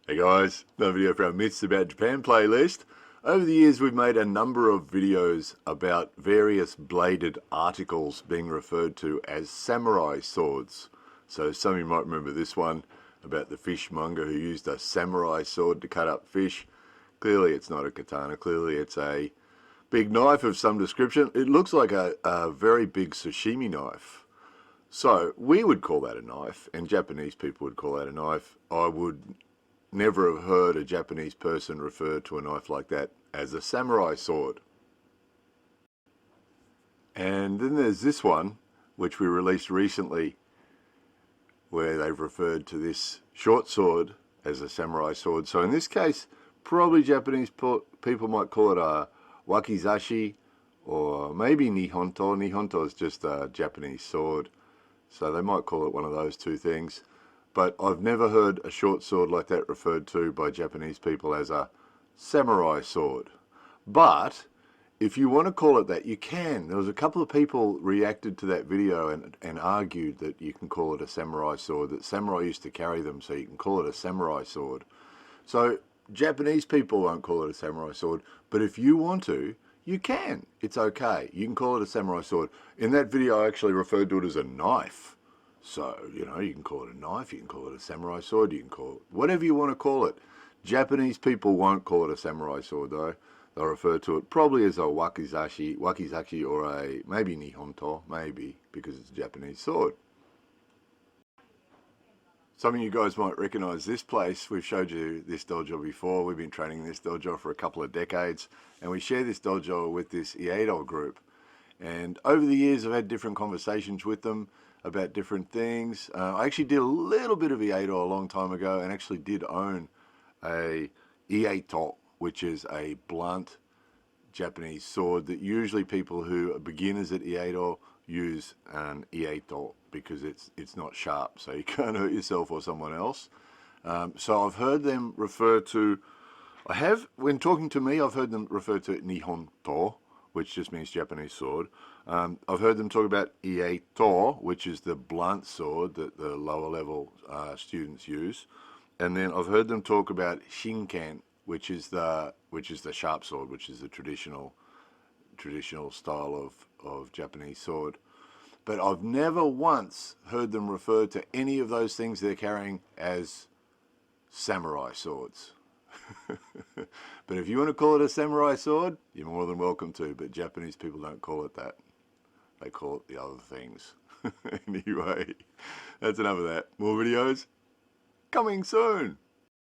Hey guys, another video for our Myths About Japan playlist. Over the years we've made a number of videos about various bladed articles being referred to as samurai swords. So some of you might remember this one about the fishmonger who used a samurai sword to cut up fish. Clearly it's not a katana, clearly it's a big knife of some description. It looks like a very big sashimi knife. So we would call that a knife, and Japanese people would call that a knife. I would never have heard a Japanese person refer to a knife like that as a samurai sword. And then there's this one, which we released recently, where they've referred to this short sword as a samurai sword. So in this case, probably Japanese people might call it a wakizashi, or maybe nihonto. Nihonto is just a Japanese sword. So they might call it one of those two things. But I've never heard a short sword like that referred to by Japanese people as a samurai sword. But if you want to call it that, you can. There was a couple of people reacted to that video and argued that you can call it a samurai sword, that samurai used to carry them, so you can call it a samurai sword. So Japanese people won't call it a samurai sword, but if you want to, you can. It's okay. You can call it a samurai sword. In that video, I actually referred to it as a knife. So, you know, you can call it a knife, you can call it a samurai sword, you can call it whatever you want to call it. Japanese people won't call it a samurai sword, though. They'll refer to it probably as a wakizashi, or a maybe nihonto, maybe, because it's a Japanese sword. Some of you guys might recognize this place. We've showed you this dojo before. We've been training in this dojo for a couple of decades, and we share this dojo with this Ieido group. And over the years, I've had different conversations with them about different things. I actually did a little bit of Ieido a long time ago, and actually did own a Ieito, which is a blunt Japanese sword that usually people who are beginners at Ieido use an Ieito because it's not sharp, so you can't hurt yourself or someone else. So I've heard them refer to, when talking to me, I've heard them refer to Nihonto, which just means Japanese sword. I've heard them talk about Ieito, which is the blunt sword that the lower level students use. And then I've heard them talk about Shinken, which is the sharp sword, which is the traditional style of Japanese sword. But I've never once heard them refer to any of those things they're carrying as samurai swords. But if you want to call it a samurai sword, you're more than welcome to, but Japanese people don't call it that. They call it the other things. Anyway, that's enough of that. More videos coming soon.